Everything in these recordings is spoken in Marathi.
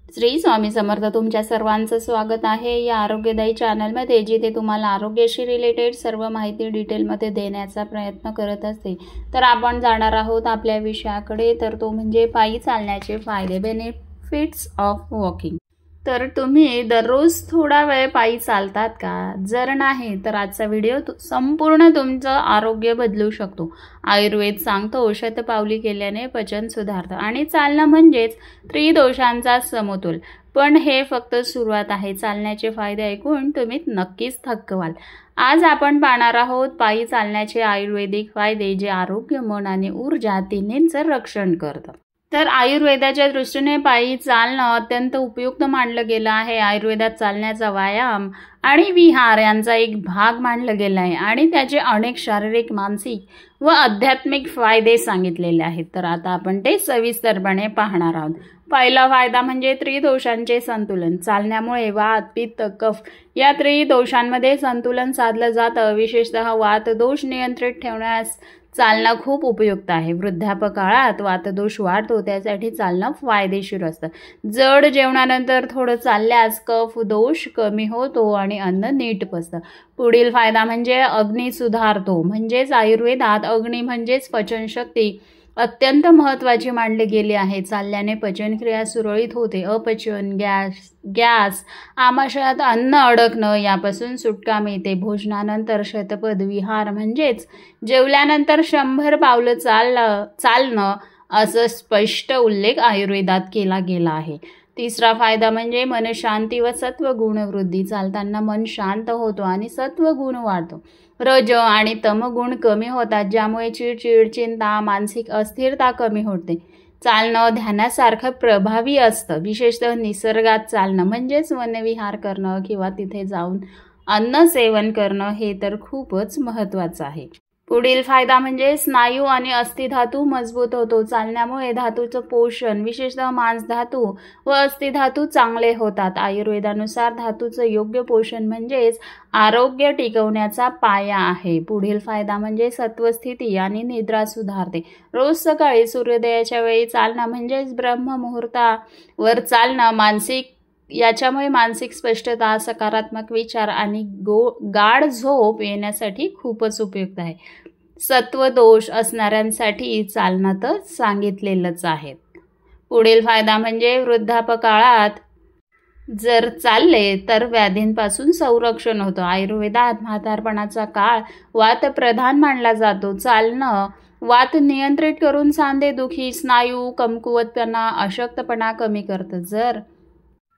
श्री स्वामी समर्थ तुमच्या सर्वांचं स्वागत आहे या आरोग्यदायी चॅनलमध्ये, जिथे तुम्हाला आरोग्याशी रिलेटेड सर्व माहिती डिटेलमध्ये देण्याचा प्रयत्न करत असते। तर आपण जाणार आहोत आपल्या विषयाकडे, तर तो म्हणजे पायी चालण्याचे फायदे, बेनिफिट्स ऑफ वॉकिंग। तर तुम्ही दररोज थोडा वेळ पायी चालतात का? जर नाही तर आजचा व्हिडिओ संपूर्ण तुमचं आरोग्य बदलू शकतो। आयुर्वेद सांगतो शतपावली केल्याने पचन सुधारतं आणि चालणं म्हणजेच त्रिदोषांचा समतोल। पण हे फक्त सुरुवात आहे। चालण्याचे फायदे ऐकून तुम्ही नक्कीच थक्क व्हाल। आज आपण पाहणार आहोत पायी चालण्याचे आयुर्वेदिक फायदे, जे आरोग्य, मन आणि ऊर्जा तिन्हींचं रक्षण करतं। तर आयुर्वेदाच्या दृष्टीने पायी चालणं अत्यंत उपयुक्त मानलं गेलं आहे। आयुर्वेदात चालण्याचा व्यायाम आणि विहार यांचा एक भाग मानलं गेला आहे आणि त्याचे अनेक शारीरिक, मानसिक व आध्यात्मिक फायदे सांगितलेले आहेत। तर आता आपण ते सविस्तरपणे पाहणार आहोत। पहिला फायदा म्हणजे त्रिदोषांचे संतुलन। चालण्यामुळे वात, पित्त, कफ या त्रिदोषांमध्ये संतुलन साधलं जातं। विशेषतः वात दोष नियंत्रित ठेवण्यास चालणं खूप उपयुक्त आहे। वृद्धापकाळात वातदोष वाढतो, त्यासाठी चालणं फायदेशीर असतं। जड जेवणानंतर थोडं चालल्यास कफ दोष कमी होतो आणि अन्न नीट पचतं। पुढील फायदा म्हणजे अग्नी सुधारतो। म्हणजेच आयुर्वेदात अग्नी म्हणजेच पचनशक्ती अत्यंत महत्त्वाची मानली गेली आहे। चालल्याने पचनक्रिया सुरळीत होते। अपचन, गॅस, आमाशयात अन्न अडकणं यापासून सुटका मिळते। भोजनानंतर शतपथ विहार म्हणजेच जेवल्यानंतर 100 पावलं चालणं असं स्पष्ट उल्लेख आयुर्वेदात केला गेला आहे। तिसरा फायदा म्हणजे मनशांती व सत्वगुण वृद्धी। चालताना मन शांत होतो आणि सत्वगुण वाढतो। रज आणि तमगुण कमी होतात, ज्यामुळे चिडचिड, चिंता, मानसिक अस्थिरता कमी होते। चालणं ध्यानासारखं प्रभावी असतं। विशेषतः निसर्गात चालणं म्हणजेच वनविहार करणं किंवा तिथे जाऊन अन्न सेवन करणं हे तर खूपच महत्त्वाचं आहे। पुढील फायदा म्हणजे स्नायू आणि अस्थिधातू मजबूत होतो। चालण्यामुळे धातूचं पोषण, विशेषतः मांसधातू व अस्थिधातू चांगले होतात। आयुर्वेदानुसार धातूचं योग्य पोषण म्हणजेच आरोग्य टिकवण्याचा पाया आहे। पुढील फायदा म्हणजे सत्वस्थिती आणि निद्रा सुधारते। रोज सकाळी सूर्योदयाच्या वेळी चालणं म्हणजेच ब्रह्ममुहूर्तावर चालणं याच्यामुळे मानसिक स्पष्टता, सकारात्मक विचार आणि गाढ झोप येण्यासाठी खूपच उपयुक्त आहे। सत्वदोष असणाऱ्यांसाठी चालणं तर सांगितलेलंच आहे। पुढील फायदा म्हणजे वृद्धापकाळात जर चालले तर व्याधींपासून संरक्षण होतं। आयुर्वेदात म्हातारपणाचा काळ वातप्रधान मानला जातो। चालणं वात नियंत्रित करून सांधेदुखी, स्नायू कमकुवतपणा, अशक्तपणा कमी करतं।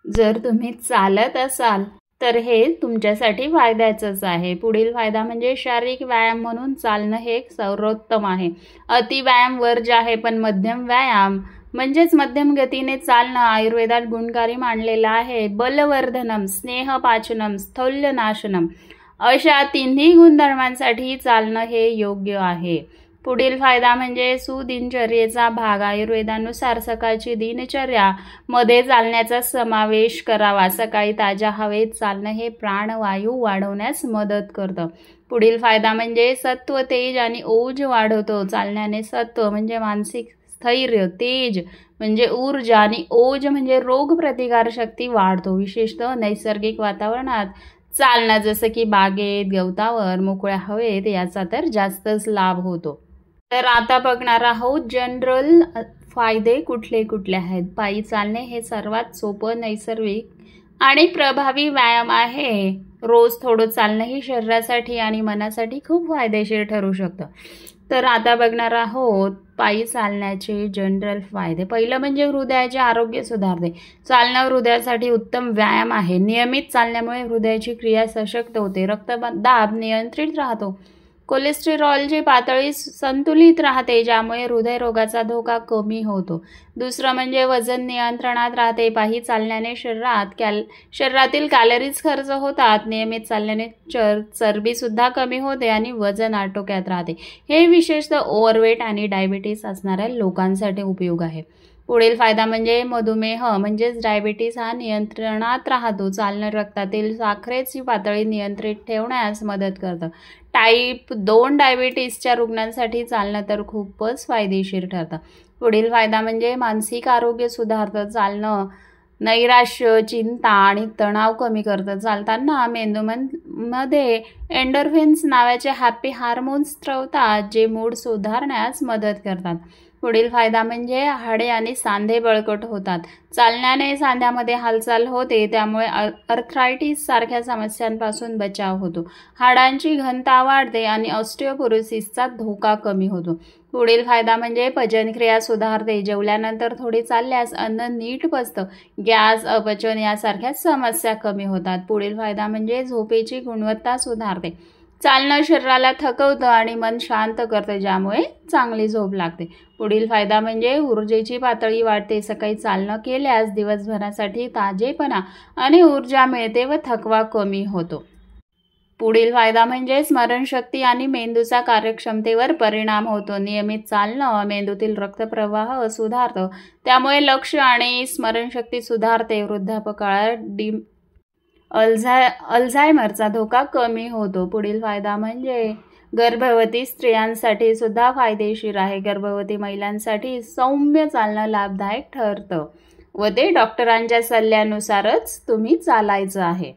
जर तुम्ही चालत असाल तर हे तुमच्यासाठी फायद्याचंच आहे। पुढील फायदा म्हणजे शारीरिक व्यायाम म्हणून चालणं हे एक सर्वोत्तम आहे। अति व्यायाम वर्ज्य आहे, पण मध्यम व्यायाम म्हणजेच मध्यम गतीने चालणं आयुर्वेदात गुणकारी मानलेलं आहे। बलवर्धनम, स्नेहपाचनम, स्थौल्यनाशनम अशा तिन्ही गुणधर्मांसाठी चालणं हे योग्य आहे। पुढील फायदा म्हणजे सुदिनचर्येचा भाग। आयुर्वेदानुसार सकाळची दिनचर्या मध्ये चालण्याचा समावेश करावा। सकाळी ताज्या हवेत चालणं हे प्राणवायू वाढवण्यास मदत करतं। पुढील फायदा म्हणजे सत्व, तेज आणि ओज वाढवतो। चालण्याने सत्व म्हणजे मानसिक स्थैर्य, तेज म्हणजे ऊर्जा आणि ओज म्हणजे रोगप्रतिकारशक्ती वाढतो। विशेषतः नैसर्गिक वातावरणात चालणं, जसं की बागेत, गवतावर, मोकळ्या हवेत, याचा तर जास्तच लाभ होतो। तर आता बघणार आहोत जनरल फायदे कुठले कुठले आहेत। पायी चालणे हे सर्वात सोपं, नैसर्गिक आणि प्रभावी व्यायाम आहे। रोज थोडं चालणं ही शरीरासाठी आणि मनासाठी खूप फायदेशीर ठरू शकतं। तर आता बघणार आहोत पायी चालण्याचे जनरल फायदे। पहिलं म्हणजे हृदयाचे आरोग्य सुधारते। चालणं हृदयासाठी उत्तम व्यायाम आहे। नियमित चालण्यामुळे हृदयाची क्रिया सशक्त होते, रक्तदाब नियंत्रित राहतो, कोलेस्टेरॉलची पातळी संतुलित राहते, ज्यामुळे हृदयरोगाचा धोका कमी होतो। दुसरं म्हणजे वजन नियंत्रणात राहते। पायी चालण्याने शरीरातील कॅलरीज खर्च होतात। नियमित चालण्याने चरबीसुद्धा कमी होते आणि वजन आटोक्यात राहते। हे विशेषतः ओव्हरवेट आणि डायबिटीस असणाऱ्या लोकांसाठी उपयोग आहे। पुढील फायदा म्हणजे मधुमेह म्हणजेच डायबिटीस हा नियंत्रणात राहतो। चालणं रक्तातील साखरेची पातळी नियंत्रित ठेवण्यास मदत करतं। टाईप 2 डायबिटीसच्या रुग्णांसाठी चालणं तर खूपच फायदेशीर ठरतं। पुढील फायदा म्हणजे मानसिक आरोग्य सुधारतं। चालणं नैराश्य, चिंता आणि तणाव कमी करतं. चालताना मेंदूमध्ये एंडोर्फिन्स नावाचे हॅपी हार्मोन्स स्त्रवतात, जे मूड सुधारण्यास मदत करतात. पुढील फायदा म्हणजे हाडे आणि सांधे बळकट होतात. चालण्याने सांध्यामध्ये हालचाल होते, त्यामुळे अर्थरायटिस सारख्या समस्यांपासून बचाव होतो. हाडांची घनता वाढते आणि ऑस्टिओपोरोसिसचा धोका कमी होतो. पुढील फायदा म्हणजे पचनक्रिया सुधारते. जेवल्यानंतर थोडी चालल्यास अन्न नीट पचतं, गॅस, अपचन यासारख्या समस्या कमी होतात. पुढील फायदा म्हणजे झोपेची गुणवत्ता सुधारते. चालणं शरीराला थकवतं आणि मन शांत करतं, ज्यामुळे चांगली झोप लागते. पुढील फायदा म्हणजे ऊर्जेची पातळी वाढते. सकाळी चालणं केल्यास दिवसभरासाठी ताजेपणा आणि ऊर्जा मिळते व थकवा कमी होतो. पुढील फायदा म्हणजे स्मरणशक्ती आणि मेंदूचा कार्यक्षमतेवर परिणाम होतो. नियमित चालणं मेंदूतील रक्तप्रवाह सुधारतं, त्यामुळे लक्ष आणि स्मरणशक्ती सुधारते. वृद्धापकाळात अल्झायमरचा धोका कमी होतो. पुढील फायदा म्हणजे गर्भवती स्त्रियांसाठी सुद्धा फायदेशीर आहे. गर्भवती महिलांसाठी सौम्य चालणं लाभदायक ठरतं व ते डॉक्टरांच्या सल्ल्यानुसारच तुम्ही चालायचं आहे.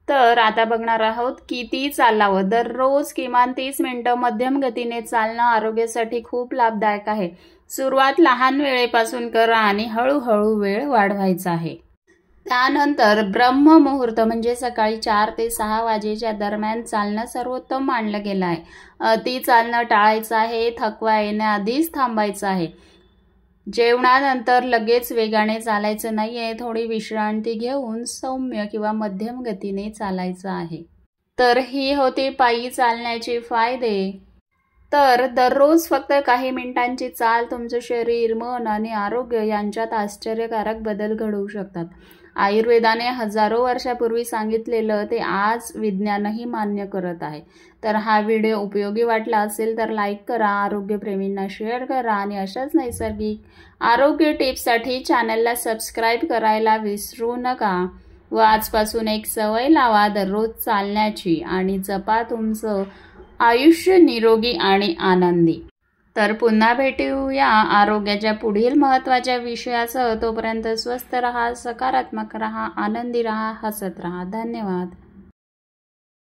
तर आता बघणार आहोत किती चालावं. दररोज किमान 30 मिनिटं मध्यम गतीने चालणं आरोग्यासाठी खूप लाभदायक आहे. सुरुवात लहान वेळेपासून करा आणि हळूहळू वेळ वाढवायचा आहे. त्यानंतर ब्रह्ममुहूर्त म्हणजे सकाळी 4 ते 6 वाजेच्या दरम्यान चालणं सर्वोत्तम मानलं गेलं आहे. अति चालणं टाळायचं आहे. थकवा येण्याआधीच थांबायचं आहे. जेवणानंतर लगेच वेगाने चालायचं नाहीये. थोडी विश्रांती घेऊन सौम्य किंवा मध्यम गतीने चालायचं आहे. तर ही होती पायी चालण्याची फायदे. तर दररोज फक्त काही मिनिटांची चाल तुमचं शरीर, मन आणि आरोग्य यांच्यात आश्चर्यकारक बदल घडवू शकतात. आयुर्वेदाने हजारो वर्षापूर्वी सांगितलेलं ते आज विज्ञानही मान्य करत आहे. तर हा व्हिडिओ उपयोगी वाटला असेल तर लाईक करा, आरोग्यप्रेमींना शेअर करा आणि अशाच नैसर्गिक आरोग्य टिप्ससाठी चॅनलला सबस्क्राईब करायला विसरू नका. व आजपासून एक सवय लावा दररोज चालण्याची आणि जपा तुमचं आयुष्य निरोगी आणि आनंदी. तर पुन्हा भेटूया आरोग्याच्या पुढील महत्त्वाच्या विषयासह. तोपर्यंत स्वस्थ रहा, सकारात्मक रहा, आनंदी रहा, हसत रहा. धन्यवाद.